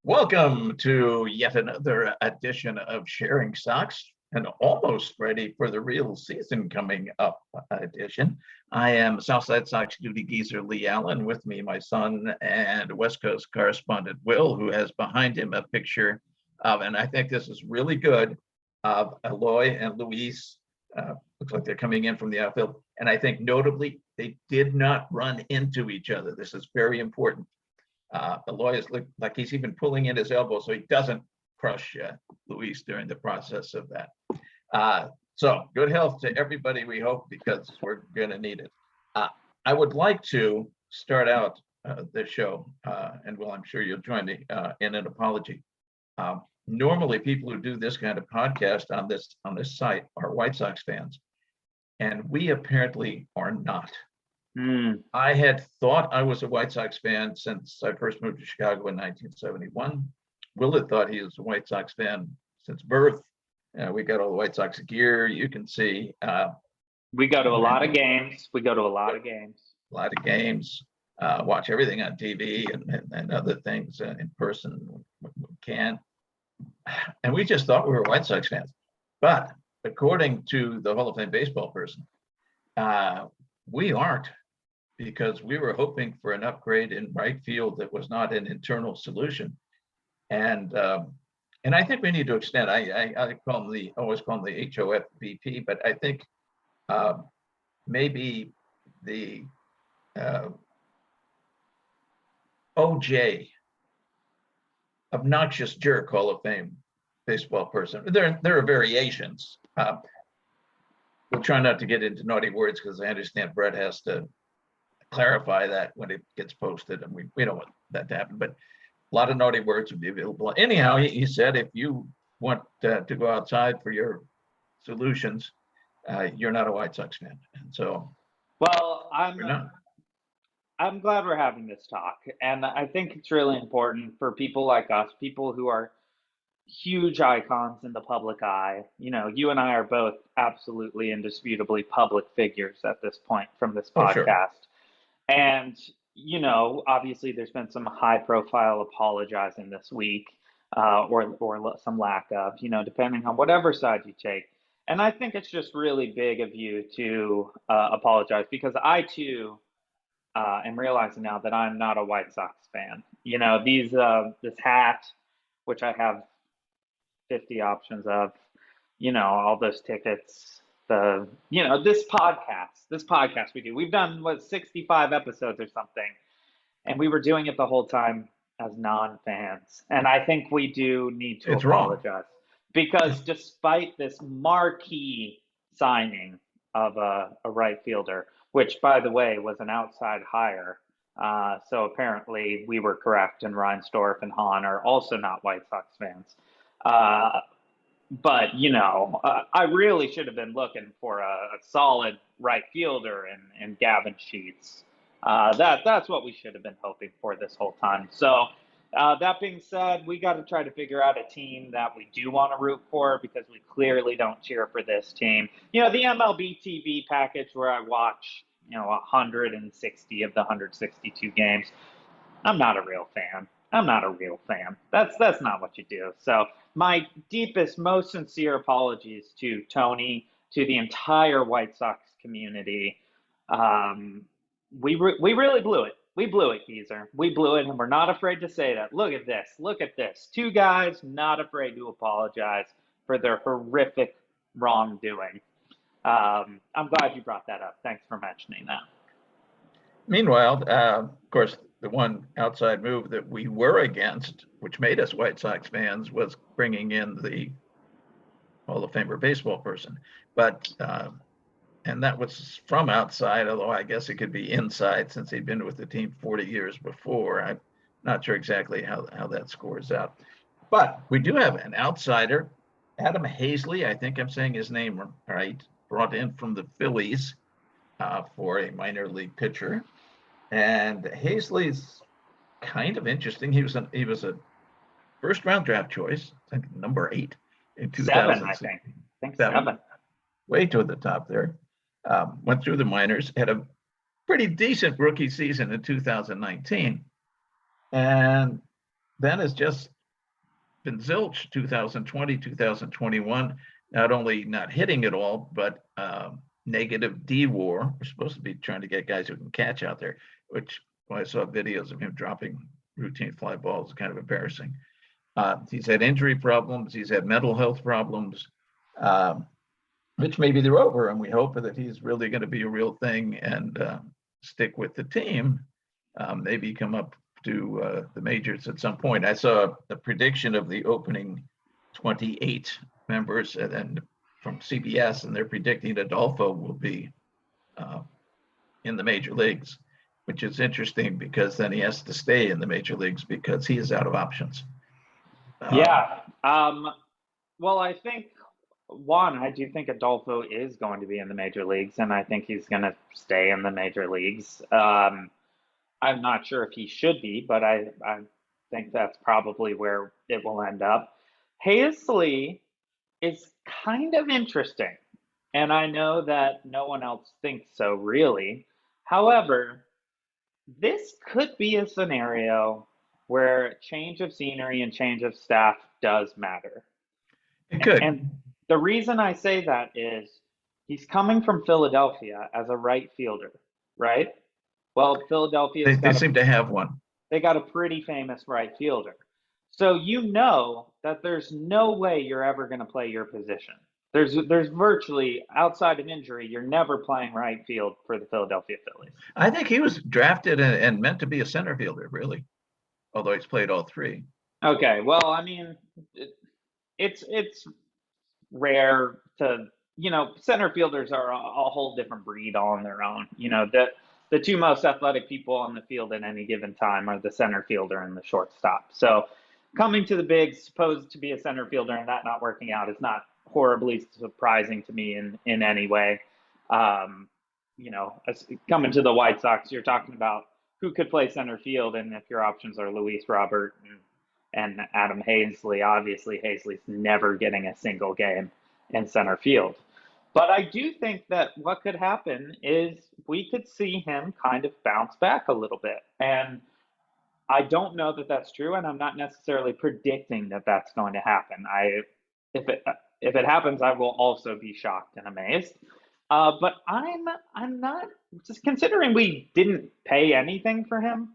Welcome to yet another edition of Sharing Stocks, and almost ready for the real season coming up edition. I am Southside Sox duty geezer Leigh Allan. With me, my son and West Coast correspondent Will, who has behind him a picture of, and I think this is really good, of Eloy and Luis. Looks like they're coming in from the outfield. And I think notably, they did not run into each other. This is very important. Eloy look like he's even pulling in his elbow so he doesn't crush Luis during the process of that. So good health to everybody, we hope, because we're going to need it. I would like to start out this show, and well, I'm sure you'll join me in an apology. Normally, people who do this kind of podcast on this site are White Sox fans, and we apparently are not. I had thought I was a White Sox fan since I first moved to Chicago in 1971. Will had thought he was a White Sox fan since birth. We got all the White Sox gear, you can see. We go to a lot of games. A lot of games. Watch everything on TV and other things in person when we can. And we just thought we were White Sox fans. But according to the Hall of Fame baseball person, we aren't, because we were hoping for an upgrade in right field that was not an internal solution. And I think we need to extend. I always call them the AJAHOFBP, but I think maybe the OJ, obnoxious jerk Hall of Fame baseball person. There are variations. We'll try not to get into naughty words because I understand Brett has to clarify that when it gets posted, and we don't want that to happen. But a lot of naughty words would be available. Anyhow, he said if you want to go outside for your solutions, you're not a White Sox fan. And so, well, I'm glad we're having this talk, and I think it's really important for people like us, people who are huge icons in the public eye. You know, you and I are both absolutely indisputably public figures at this point from this podcast. Sure. And, you know, obviously there's been some high profile apologizing this week, or some lack of, you know, depending on whatever side you take. And I think it's just really big of you to apologize, because I too am realizing now that I'm not a White Sox fan. You know, this hat, which I have 50 options of, you know, all those tickets, this podcast we do. We've done 65 episodes or something, and we were doing it the whole time as non-fans. And I think we do need to apologize, because despite this marquee signing of a right fielder, which by the way was an outside hire, so apparently we were correct, and Reinsdorf and Hahn are also not White Sox fans. But, you know, I really should have been looking for a solid right fielder in Gavin Sheets. That's what we should have been hoping for this whole time. So that being said, we got to try to figure out a team that we do want to root for, because we clearly don't cheer for this team. You know, the MLB TV package where I watch, 160 of the 162 games, I'm not a real fan. That's not what you do. So my deepest, most sincere apologies to Tony, to the entire White Sox community. We really blew it. We blew it, geezer. We blew it, and we're not afraid to say that. Look at this. Two guys not afraid to apologize for their horrific wrongdoing. I'm glad you brought that up. Thanks for mentioning that. Meanwhile, of course, the one outside move that we were against, which made us White Sox fans, was bringing in the Hall of Famer baseball person. But and that was from outside, although I guess it could be inside since he'd been with the team 40 years before. I'm not sure exactly how that scores out. But we do have an outsider, Adam Haseley, I think I'm saying his name right, brought in from the Phillies for a minor league pitcher. And Haseley's kind of interesting. He was a first round draft choice, I think number 8 in 2000. I think 7. Way to the top there. Went through the minors, had a pretty decent rookie season in 2019. And then has just been zilch. 2020, 2021, not only not hitting at all, but negative D WAR. We're supposed to be trying to get guys who can catch out there, which when I saw videos of him dropping routine fly balls, is kind of embarrassing. He's had injury problems. He's had mental health problems, which maybe they're over, and we hope that he's really going to be a real thing and stick with the team. Maybe come up to the majors at some point. I saw a prediction of the opening 28 members, and then from CBS, and they're predicting Adolfo will be in the major leagues, which is interesting because then he has to stay in the major leagues because he is out of options. Yeah. Well, I think I do think Adolfo is going to be in the major leagues, and I think he's going to stay in the major leagues. I'm not sure if he should be, but I think that's probably where it will end up. Haseley is kind of interesting, and I know that no one else thinks so, really. However, this could be a scenario where change of scenery and change of staff does matter. It could. And the reason I say that is he's coming from Philadelphia as a right fielder, right? Well, Philadelphia they seem to have one. They got a pretty famous right fielder. So you know that there's no way you're ever going to play your position. There's virtually, outside of injury, you're never playing right field for the Philadelphia Phillies. I think he was drafted and meant to be a center fielder, really, although he's played all three. Okay, well, I mean, it's rare to, center fielders are a whole different breed on their own. The two most athletic people on the field at any given time are the center fielder and the shortstop. So coming to the bigs, supposed to be a center fielder, and that not working out is not horribly surprising to me in any way. Coming to the White Sox, you're talking about who could play center field, and if your options are Luis Robert and Adam Haseley, obviously Haseley's never getting a single game in center field. But I do think that what could happen is we could see him kind of bounce back a little bit. And I don't know that that's true, and I'm not necessarily predicting that that's going to happen. If it happens, I will also be shocked and amazed. But I'm not, just considering we didn't pay anything for him,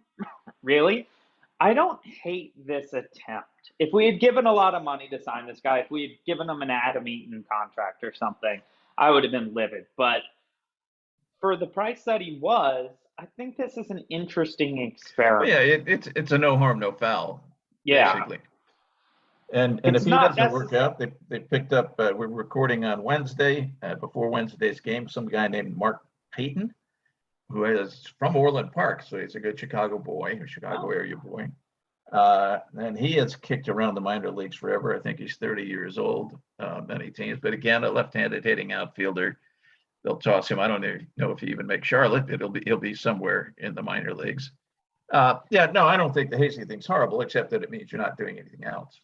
really. I don't hate this attempt. If we had given a lot of money to sign this guy, if we had given him an Adam Eaton contract or something, I would have been livid. But for the price that he was, I think this is an interesting experiment. Well, yeah, it's a no harm, no foul. Yeah. Basically. And if he doesn't work out, they picked up, we're recording on Wednesday, before Wednesday's game, some guy named Mark Payton, who is from Orland Park, so he's a good Chicago boy, or Chicago area boy. And he has kicked around the minor leagues forever. I think he's 30 years old, many teams. But again, a left-handed hitting outfielder. They'll toss him. I don't even know if he even makes Charlotte. He'll be somewhere in the minor leagues. I don't think the Haseley thing's horrible, except that it means you're not doing anything else.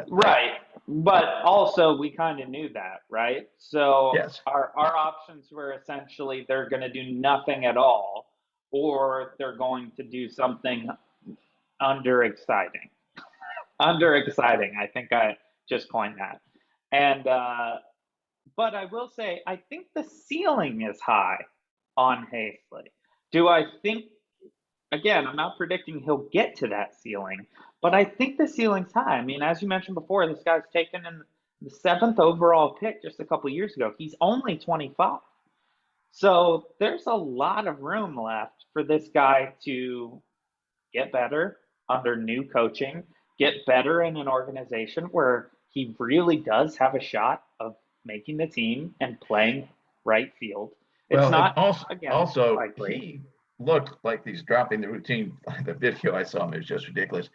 Right. But also we kind of knew that, right? So yes. Our options were essentially they're going to do nothing at all, or they're going to do something under-exciting. Under-exciting. I think I just coined that. And but I will say, I think the ceiling is high on Haseley. Do I think, again, I'm not predicting he'll get to that ceiling, but I think the ceiling's high. I mean, as you mentioned before, this guy's taken in the 7th overall pick just a couple of years ago. He's only 25. So there's a lot of room left for this guy to get better under new coaching, get better in an organization where he really does have a shot of making the team and playing right field. It's not also likely. He looked like he's dropping the routine. The video I saw him, it was just ridiculous.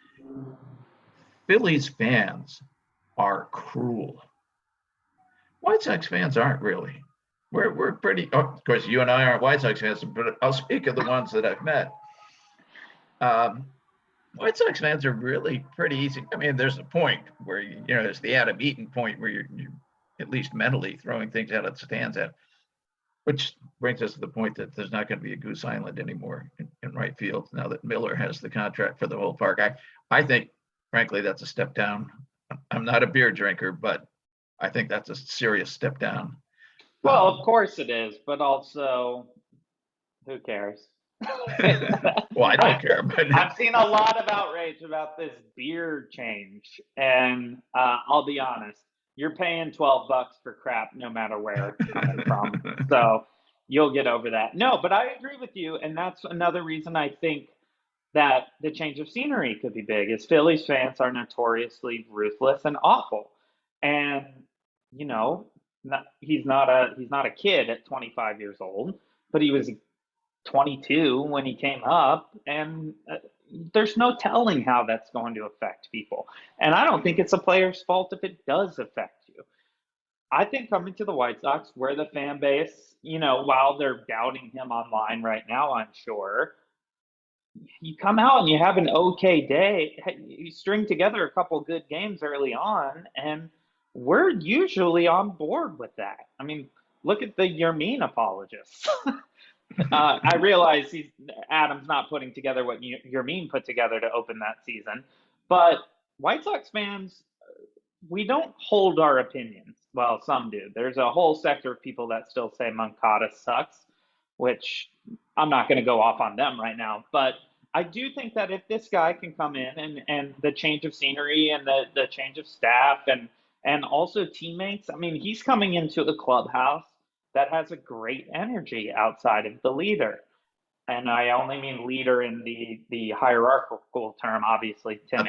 Phillies fans are cruel. White Sox fans aren't really. We're pretty. Of course, you and I aren't White Sox fans, but I'll speak of the ones that I've met. White Sox fans are really pretty easy. I mean, there's a point where there's the Adam Eaton point where you're at least mentally throwing things out of the stands at, which brings us to the point that there's not going to be a Goose Island anymore in right field now that Miller has the contract for the whole park. I think frankly, that's a step down. I'm not a beer drinker, but I think that's a serious step down. Well, of course it is, but also, who cares? Well, I don't care, but I've seen a lot of outrage about this beer change, and I'll be honest, you're paying $12 for crap no matter where it's coming from. So you'll get over that. No, but I agree with you, and that's another reason I think that the change of scenery could be big. Is Phillies fans are notoriously ruthless and awful, and you know, he's not a kid at 25 years old, but he was 22 when he came up, and there's no telling how that's going to affect people. And I don't think it's a player's fault if it does affect you. I think coming to the White Sox, where the fan base, while they're doubting him online right now, I'm sure, you come out and you have an okay day, you string together a couple good games early on, and we're usually on board with that. I mean, look at the Yermin apologists. I realize Adam's not putting together what Yermin put together to open that season, but White Sox fans, we don't hold our opinions. Well, some do. There's a whole sector of people that still say Moncada sucks, which I'm not going to go off on them right now. But I do think that if this guy can come in and the change of scenery and the change of staff and also teammates, I mean, he's coming into a clubhouse that has a great energy outside of the leader. And I only mean leader in the hierarchical term. Obviously, Tim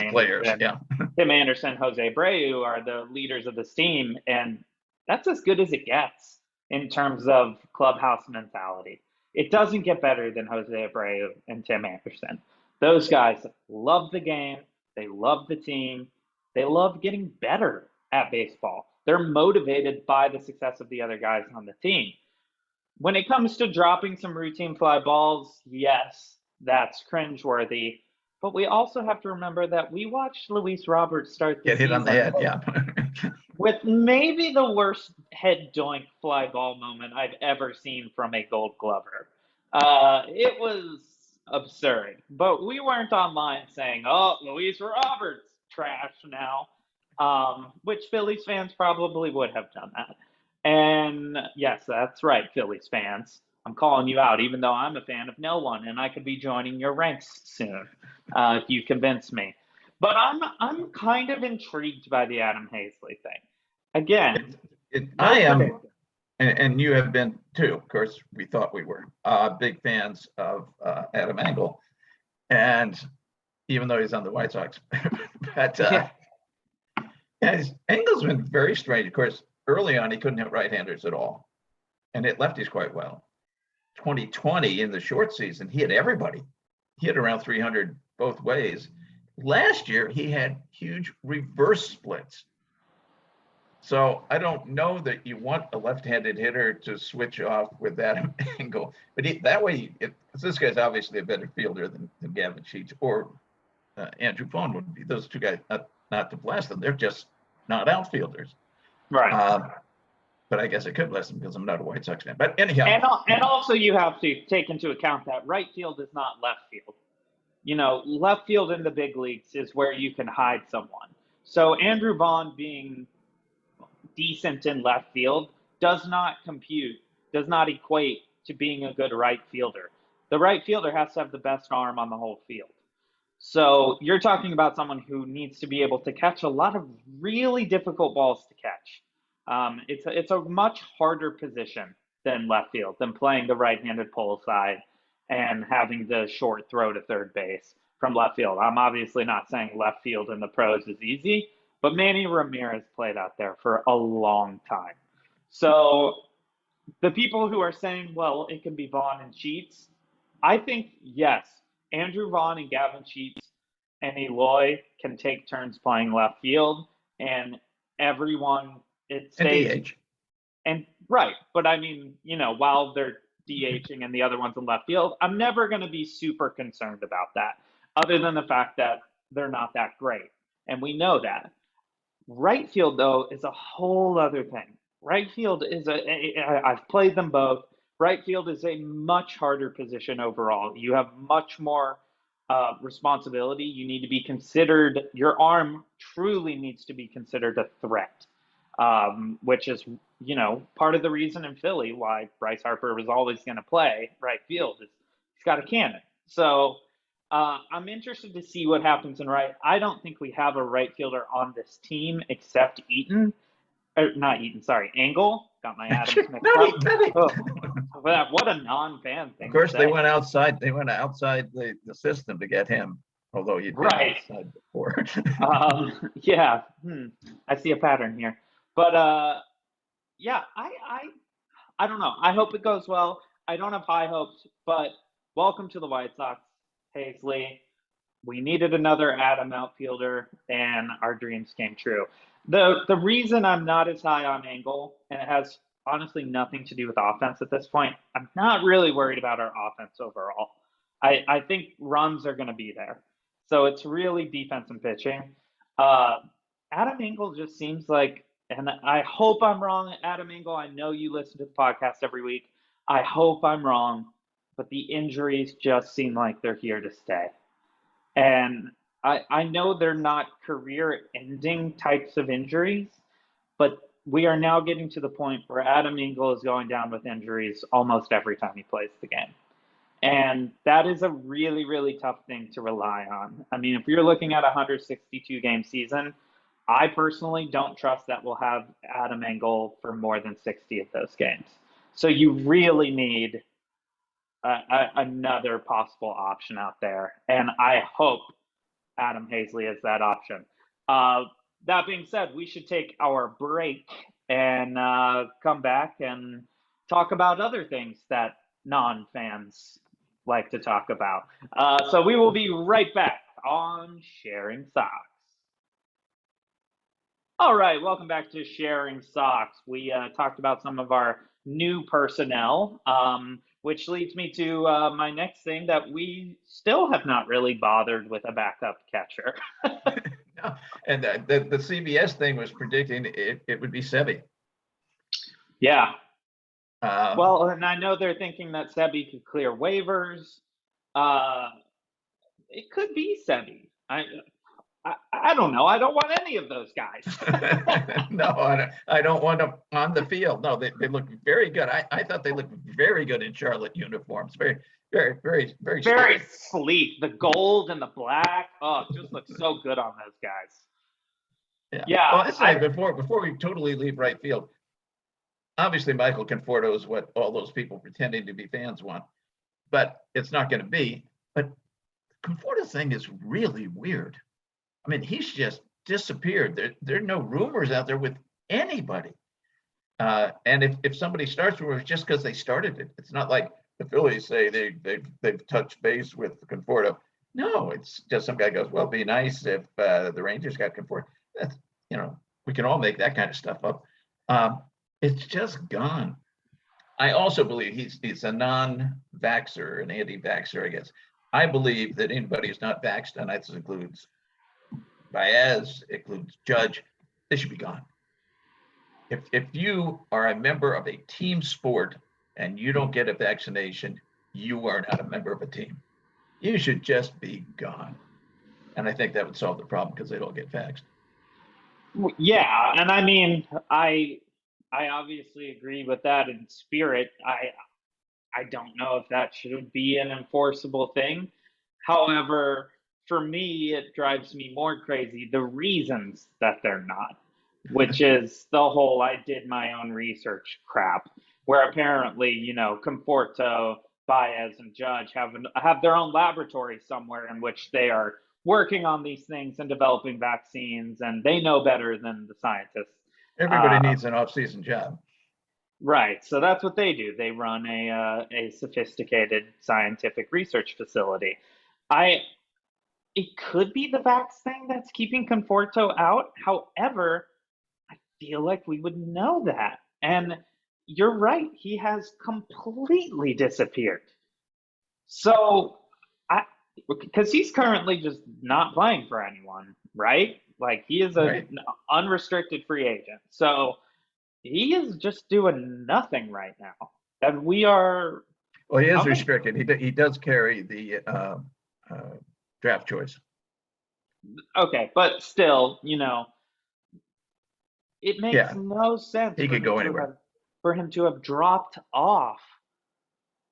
Anderson, Jose Abreu are the leaders of this team, and that's as good as it gets in terms of clubhouse mentality. It doesn't get better than Jose Abreu and Tim Anderson. Those guys love the game. They love the team. They love getting better at baseball. They're motivated by the success of the other guys on the team. When it comes to dropping some routine fly balls, yes, that's cringeworthy. But we also have to remember that we watched Luis Roberts start the get hit on the head, yeah. with maybe the worst head doink fly ball moment I've ever seen from a Gold Glover. It was absurd. But we weren't online saying, "Oh, Luis Roberts, trash now," which Phillies fans probably would have done that. And yes, that's right, Phillies fans. I'm calling you out, even though I'm a fan of no one, and I could be joining your ranks soon if you convince me. But I'm kind of intrigued by the Adam Haseley thing. Again, I am, and you have been too. Of course, we thought we were big fans of Adam Engel, and even though he's on the White Sox, but Engel's been very strange. Of course, early on, he couldn't hit right-handers at all, and hit lefties quite well. 2020 in the short season, he hit everybody. He hit around 300 both ways. Last year, he had huge reverse splits. So I don't know that you want a left-handed hitter to switch off with Adam Engel, but that way, this guy's obviously a better fielder than Gavin Sheets or Andrew Vaughn would be. Those two guys, not to blast them, they're just not outfielders. Right. But I guess I could bless them because I'm not a White Sox fan. But anyhow. And also you have to take into account that right field is not left field. Left field in the big leagues is where you can hide someone. So Andrew Vaughn being decent in left field does not equate to being a good right fielder. The right fielder has to have the best arm on the whole field. So you're talking about someone who needs to be able to catch a lot of really difficult balls to catch. It's a much harder position than left field, than playing the right-handed pull side and having the short throw to third base from left field. I'm obviously not saying left field in the pros is easy, but Manny Ramirez played out there for a long time. So the people who are saying, well, it can be Vaughn and Sheets, I think, yes, Andrew Vaughn and Gavin Sheets and Eloy can take turns playing left field, and everyone it stays. And DH. And right, but I mean, while they're DHing and the other one's in left field, I'm never going to be super concerned about that, other than the fact that they're not that great, and we know that. Right field, though, is a whole other thing. Right field is I've played them both. Right field is a much harder position overall. You have much more responsibility. You need to be considered, your arm truly needs to be considered a threat, which is, part of the reason in Philly why Bryce Harper was always going to play right field is he's got a cannon. So I'm interested to see what happens in right. I don't think we have a right fielder on this team except Eaton. Not Eaton, sorry, Engel. Got my Adams mixed up. What a non-fan thing. Of course, they went outside. They went outside the system to get him, although he'd been outside before. Yeah, I see a pattern here. But yeah, I don't know. I hope it goes well. I don't have high hopes, but welcome to the White Sox, Haseley. We needed another Adam outfielder, and our dreams came true. The reason I'm not as high on Engel, and it has honestly nothing to do with offense at this point, I'm not really worried about our offense overall. I think runs are going to be there. So it's really defense and pitching. Adam Engel just seems like, and I hope I'm wrong, Adam Engel, I know you listen to the podcast every week. I hope I'm wrong, but the injuries just seem like they're here to stay. And I know they're not career-ending types of injuries, but we are now getting to the point where Adam Engel is going down with injuries almost every time he plays the game. And that is a really, really tough thing to rely on. I mean, if you're looking at a 162-game season, I personally don't trust that we'll have Adam Engel for more than 60 of those games. So you really need another possible option out there. And I hope Adam Haseley is that option. That being said, we should take our break and come back and talk about other things that non-fans like to talk about. So we will be right back on Sharing Sox. All right, welcome back to Sharing Sox. We talked about some of our new personnel, which leads me to my next thing, that we still have not really bothered with a backup catcher. No. And the CBS thing was predicting it would be Sebi. Yeah. Well, and I know they're thinking that Sebi could clear waivers. It could be Sebi. I don't know. I don't want any of those guys. No, I don't want them on the field. No, they look very good. I thought they looked very good in Charlotte uniforms. Very, very, very, very, very sleek. The gold and the black. Oh, it just looks so good on those guys. Yeah. Well, let's say before we totally leave right field, obviously Michael Conforto is what all those people pretending to be fans want, but it's not going to be. But Conforto's thing is really weird. I mean, he's just disappeared. There are no rumors out there with anybody. And if somebody starts rumors, just because they started it, it's not like the Phillies say they've touched base with Conforto. No, it's just some guy goes, well, it'd be nice if the Rangers got Conforto. That's, we can all make that kind of stuff up. It's just gone. I also believe he's a non-vaxxer, an anti-vaxxer, I guess. I believe that anybody who's not vaxxed, and that includes Baez, includes Judge, they should be gone. If you are a member of a team sport and you don't get a vaccination, you are not a member of a team. You should just be gone. And I think that would solve the problem because they don't get vaxxed. Yeah, and I mean, I obviously agree with that in spirit. I don't know if that should be an enforceable thing. However, for me, it drives me more crazy the reasons that they're not, which is the whole I did my own research crap, where apparently, Conforto, Baez, and Judge have their own laboratory somewhere in which they are working on these things and developing vaccines, and they know better than the scientists. Everybody needs an off-season job. Right. So that's what they do. They run a sophisticated scientific research facility. It could be the vax thing that's keeping Conforto out. However, I feel like we would know that. And you're right. He has completely disappeared. So, because he's currently just not playing for anyone, right? Like he is an unrestricted free agent. So he is just doing nothing right now. And we are. Well, he is restricted. He does carry the draft choice. Okay, but still, it makes Yeah, no sense he could go anywhere. for him to have dropped off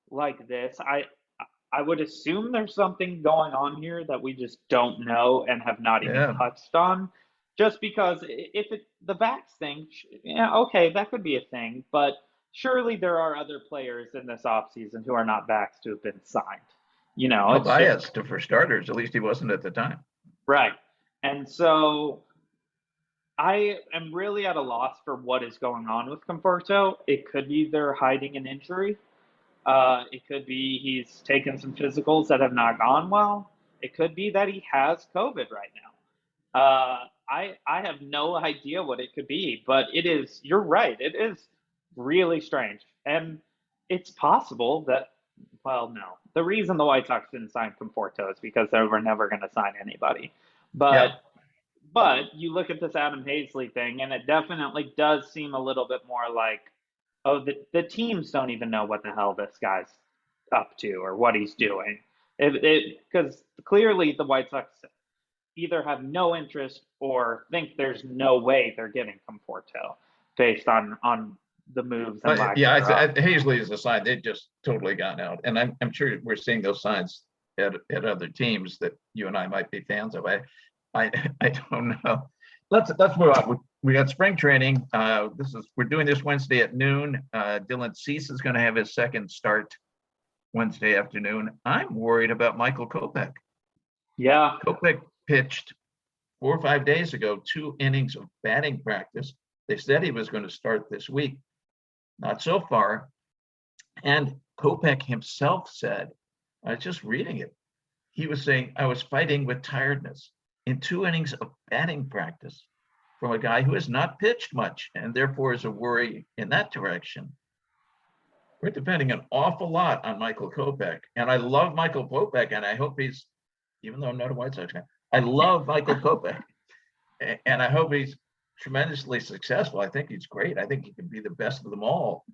like this. I would assume there's something going on here that we just don't know and have not even Yeah. touched on. Just because if the vax thing, yeah, okay, that could be a thing, but surely there are other players in this offseason who are not vaxxed who have been signed. Well, It's just Baez, for starters, at least he wasn't at the time. right. And so I am really at a loss for what is going on with Conforto. It could be they're hiding an injury. It could be he's taken some physicals that have not gone well. It could be that he has COVID right now. I have no idea what it could be, but it is. You're right. It is really strange, and it's possible that. Well, no. The reason the White Sox didn't sign Conforto is because they were never going to sign anybody. But Yeah. but you look at this Adam Haseley thing, and it definitely does seem a little bit more like, oh, the teams don't even know what the hell this guy's up to or what he's doing. Because clearly the White Sox either have no interest or think there's no way they're getting Conforto based on the moves and lack Yeah, thereof. Hazley is a sign they've just totally gone out, and I'm sure we're seeing those signs at other teams that you and I might be fans of. I don't know. Let's move on. We got spring training. We're doing this Wednesday at noon. Dylan Cease is going to have his second start Wednesday afternoon. I'm worried about Michael Kopech. Yeah. Kopech pitched 4 or 5 days ago, 2 innings of batting practice. They said he was going to start this week. Not so far. And Kopech himself said, I was just reading it. He was saying, I was fighting with tiredness in 2 innings of batting practice from a guy who has not pitched much and therefore is a worry in that direction. We're depending an awful lot on Michael Kopech. And I love Michael Kopech, and I hope he's, even though I'm not a White Sox fan, I love Michael Kopech. And I hope he's tremendously successful. I think he's great. I think he can be the best of them all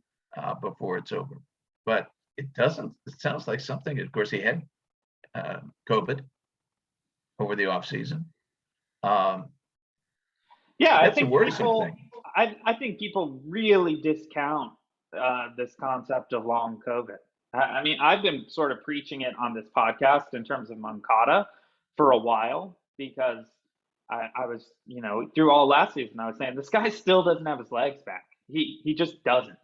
before it's over. But it sounds like something, of course, he had COVID over the offseason. Yeah, I That's a think worrisome thing. I think people really discount this concept of long COVID. I mean, I've been sort of preaching it on this podcast in terms of Moncada for a while because I was, through all last season, I was saying this guy still doesn't have his legs back. He just doesn't.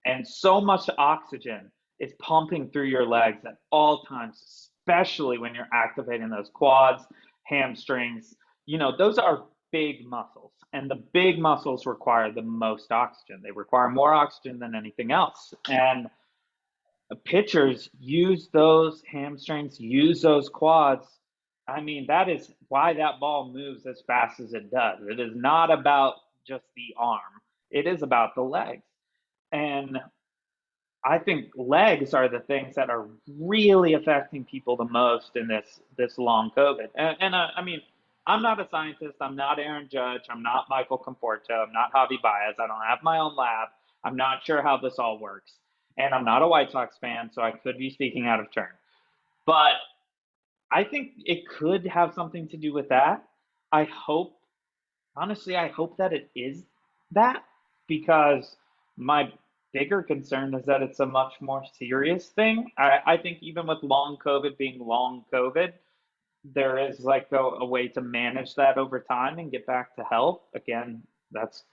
And so much oxygen is pumping through your legs at all times, especially when you're activating those quads, hamstrings. Those are big muscles, and the big muscles require the most oxygen. They require more oxygen than anything else. And pitchers use those hamstrings, use those quads. I mean, that is why that ball moves as fast as it does. It is not about just the arm. It is about the legs. And I think legs are the things that are really affecting people the most in this long COVID. And I mean, I'm not a scientist. I'm not Aaron Judge. I'm not Michael Conforto. I'm not Javi Baez. I don't have my own lab. I'm not sure how this all works. And I'm not a White Sox fan, so I could be speaking out of turn. But I think it could have something to do with that. Honestly, I hope that it is that, because my bigger concern is that it's a much more serious thing. I think even with long COVID being long COVID, there is like a way to manage that over time and get back to health. Again, that's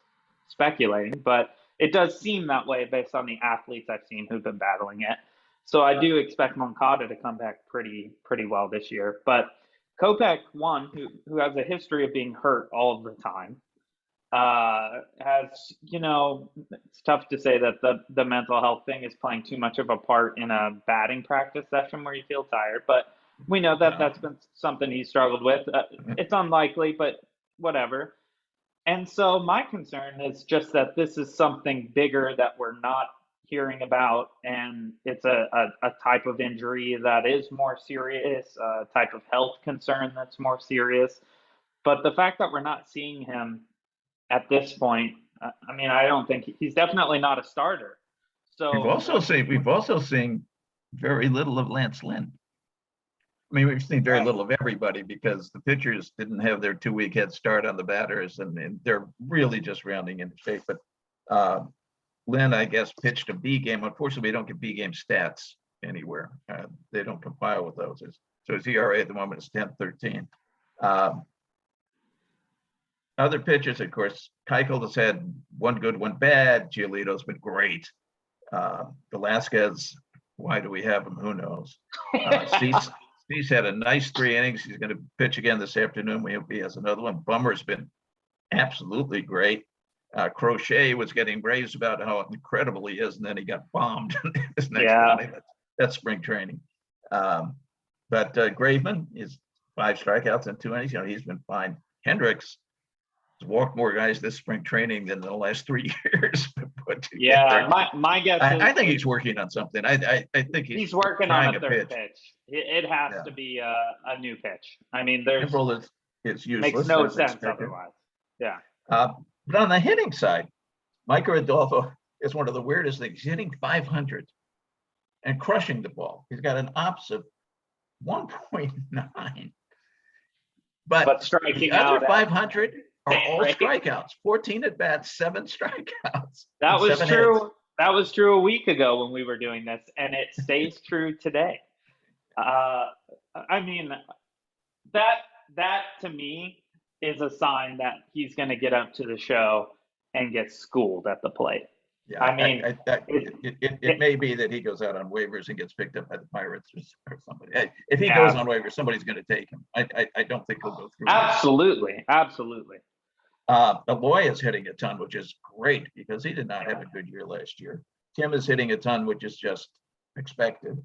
speculating, but it does seem that way based on the athletes I've seen who've been battling it. So I do expect Moncada to come back pretty well this year. But Kopech, one who has a history of being hurt all of the time, has, it's tough to say that the mental health thing is playing too much of a part in a batting practice session where you feel tired, but we know that that's been something he struggled with. It's unlikely, but whatever. And so my concern is just that this is something bigger that we're not hearing about, and it's a type of injury that is more serious, a type of health concern that's more serious. But the fact that we're not seeing him at this point, I mean, I don't think he's definitely not a starter. So We've also seen very little of Lance Lynn. I mean, we've seen very Right. little of everybody because the pitchers didn't have their 2-week head start on the batters, and they're really just rounding into shape. But Lynn, I guess, pitched a B game. Unfortunately, we don't get B game stats anywhere. They don't compile with those. So his ERA at the moment is 10.13. Other pitchers, of course, Keuchel has had one good, one bad. Giolito's been great. Velasquez, why do we have him? Who knows? Cease had a nice 3 innings. He's going to pitch again this afternoon. We hope he has another one. Bummer's been absolutely great. Crochet was getting raised about how incredible he is, and then he got bombed his next outing. That's spring training. But Graveman is 5 strikeouts and 2 innings. He's been fine. Hendricks has walked more guys this spring training than the last 3 years put together. Yeah, my guess is I think he's working on something. I think he's working on a third pitch. It has to be a new pitch. I mean, there's it's useless. Makes no sense otherwise. Yeah. But on the hitting side, Micah Adolfo is one of the weirdest things. He's hitting 500 and crushing the ball. He's got an ops of 1.9. But striking the other out 500 are all strikeouts. 14 at bats, 7 strikeouts. That was true. Hits. That was true a week ago when we were doing this, and it stays true today. I mean, that to me is a sign that he's going to get up to the show and get schooled at the plate. Yeah, I mean, it may be that he goes out on waivers and gets picked up by the Pirates or somebody. If he goes on waivers, somebody's going to take him. I don't think he'll go through. Absolutely. Aloy is hitting a ton, which is great because he did not have a good year last year. Tim is hitting a ton, which is just expected.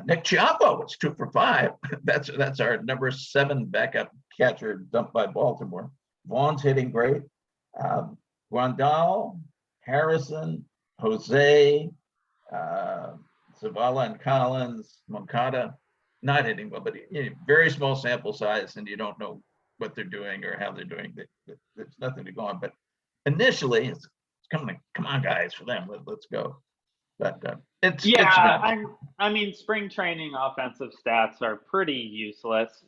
Nick Chiappo is 2 for 5. That's our number 7 backup catcher dumped by Baltimore. Vaughn's hitting great. Guandal, Harrison, Jose, Zavala and Collins, Moncada, not hitting well, but very small sample size, and you don't know what they're doing or how they're doing. There's nothing to go on. But initially, it's coming. Come on, guys, for them. Let's go. But I mean, spring training offensive stats are pretty useless.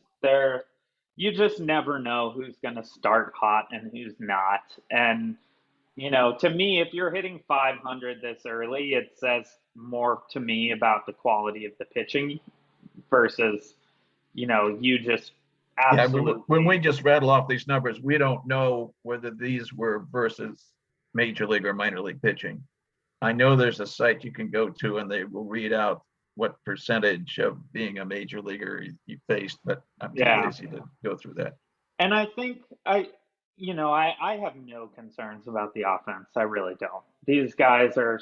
You just never know who's going to start hot and who's not. And to me, if you're hitting 500 this early, it says more to me about the quality of the pitching versus, you just absolutely. Yeah, when we just rattle off these numbers, we don't know whether these were versus major league or minor league pitching. I know there's a site you can go to and they will read out what percentage of being a major leaguer you faced, but I'm too lazy to go through that. And I think I have no concerns about the offense. I really don't. These guys are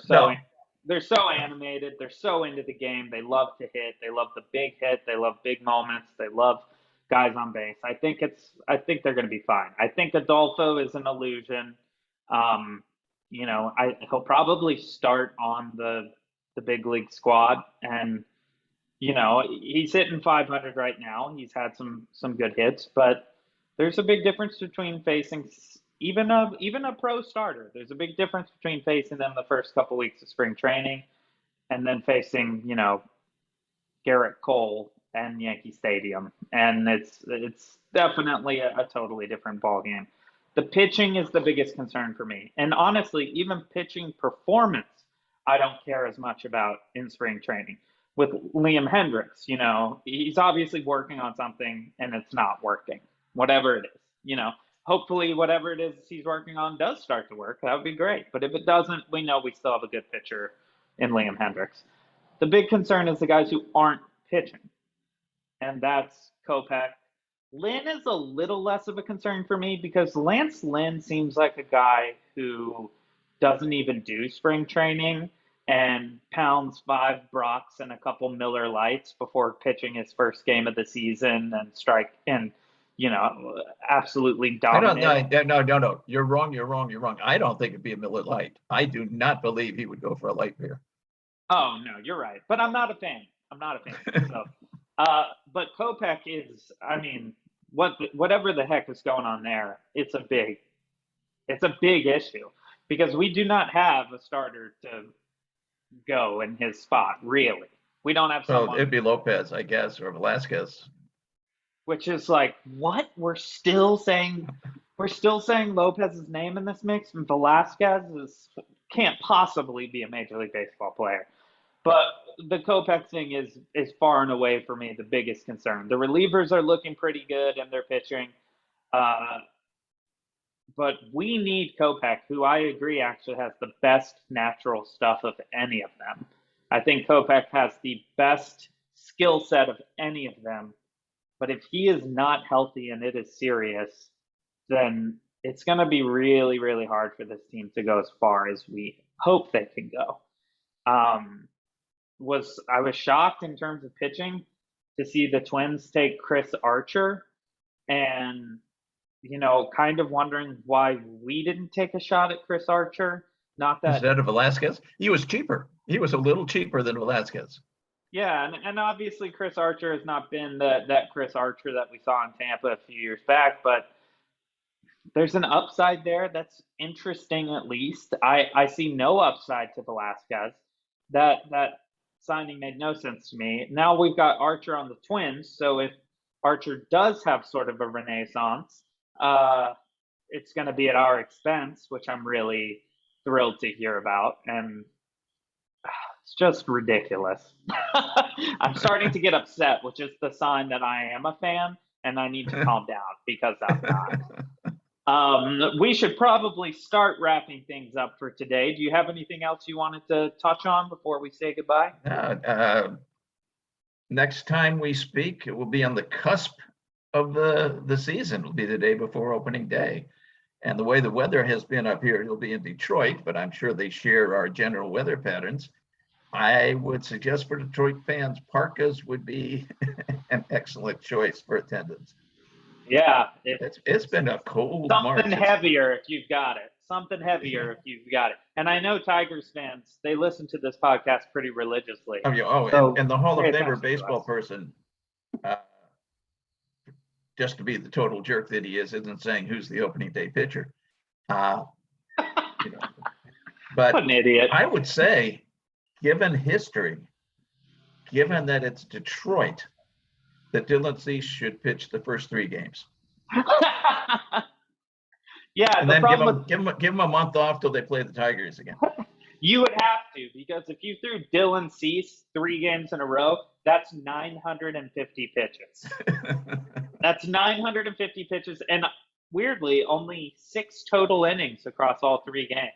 they're so animated. They're so into the game. They love to hit. They love the big hit. They love big moments. They love guys on base. I think they're going to be fine. I think Adolfo is an illusion. He'll probably start on the big league squad, and he's hitting 500 right now. He's had some good hits, but there's a big difference between facing even a pro starter. There's a big difference between facing them the first couple weeks of spring training and then facing Garrett Cole and Yankee Stadium, and it's definitely a totally different ballgame. The pitching is the biggest concern for me. And honestly, even pitching performance, I don't care as much about in spring training. With Liam Hendricks, he's obviously working on something and it's not working, whatever it is. Hopefully whatever it is he's working on does start to work. That would be great. But if it doesn't, we know we still have a good pitcher in Liam Hendricks. The big concern is the guys who aren't pitching. And that's Kopech. Lynn is a little less of a concern for me because Lance Lynn seems like a guy who doesn't even do spring training and pounds 5 Brocks and a couple Miller Lights before pitching his first game of the season and absolutely dominate. No. You're wrong. I don't think it'd be a Miller Light. I do not believe he would go for a light beer. Oh, no, you're right. But I'm not a fan. So, but Kopech is, whatever the heck is going on there, it's a big issue because we do not have a starter to go in his spot, really. We don't have So someone, it'd be Lopez, I guess, or Velasquez. which is like, what? We're still saying Lopez's name in this mix, and Velasquez can't possibly be a Major League Baseball player. But the Kopech thing is far and away for me the biggest concern. The relievers are looking pretty good and they're pitching, uh, but we need Kopech, who I agree actually has the best natural stuff of any of them. I think Kopech has the best skill set of any of them. But if he is not healthy and it is serious, then it's going to be really, really hard for this team to go as far as we hope they can go. I was shocked in terms of pitching to see the Twins take Chris Archer, and kind of wondering why we didn't take a shot at Chris Archer. Not that, Instead of Velasquez, he was cheaper. He was a little cheaper than Velasquez. yeah, and obviously Chris Archer has not been that Chris Archer that we saw in Tampa a few years back, but there's an upside there that's interesting at least. I see no upside to Velasquez. That signing made no sense to me. Now we've got Archer on the Twins, so if Archer does have sort of a renaissance, it's going to be at our expense, which I'm really thrilled to hear about, and it's just ridiculous. I'm starting to get upset, which is the sign that I am a fan, and I need to calm down because I'm not. We should probably start wrapping things up for today. Do you have anything else you wanted to touch on before we say goodbye? Next time we speak, it will be on the cusp of the season. It'll be the day before opening day. And the way the weather has been up here, it'll be in Detroit, but I'm sure they share our general weather patterns. I would suggest for Detroit fans, parkas would be an excellent choice for attendance. Yeah, it's been a cold something March. Heavier if you've got it. Something heavier if you've got it. And I know Tigers fans, they listen to this podcast pretty religiously. And the Hall of Famer baseball person, just to be the total jerk that he is, isn't saying who's the opening day pitcher. But what an idiot. I would say, given history, given that it's Detroit, that Dylan Cease should pitch the first 3 games. Yeah, and then give him a month off till they play the Tigers again. You would have to, because if you threw Dylan Cease 3 games in a row, that's 950 pitches. That's 950 pitches, and weirdly, only 6 total innings across all 3 games.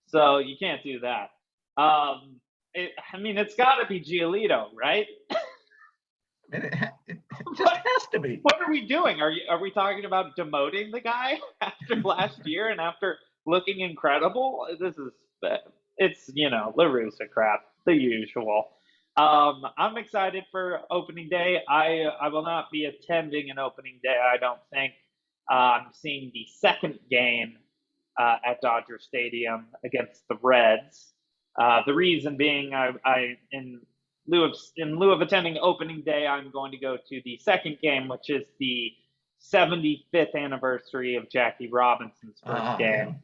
So you can't do that. It's got to be Giolito, right? It just has to be. What are we doing? Are we talking about demoting the guy after last year and after looking incredible? It's La Russa crap, the usual. I'm excited for opening day. I will not be attending an opening day, I don't think. I'm seeing the second game at Dodger Stadium against the Reds. The reason being, in lieu of attending opening day, I'm going to go to the second game, which is the 75th anniversary of Jackie Robinson's first game.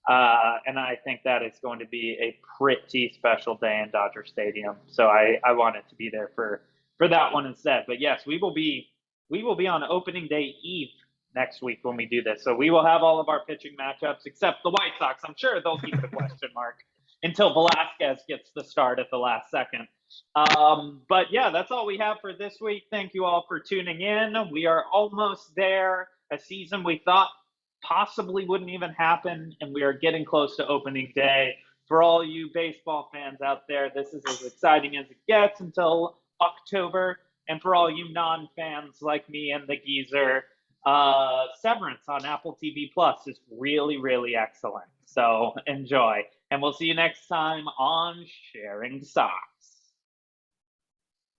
And I think that is going to be a pretty special day in Dodger Stadium. So I wanted to be there for that one instead. But yes, we will be on opening day eve next week when we do this. So we will have all of our pitching matchups except the White Sox. I'm sure they'll keep it a question mark until Velasquez gets the start at the last second. But yeah, that's all we have for this week. Thank you all for tuning in. We are almost there. A season we thought possibly wouldn't even happen, and we are getting close to opening day. For all you baseball fans out there, this is as exciting as it gets until October. And for all you non-fans like me and the geezer, Severance on Apple TV Plus is really, really excellent. So enjoy. And we'll see you next time on Sharing Socks.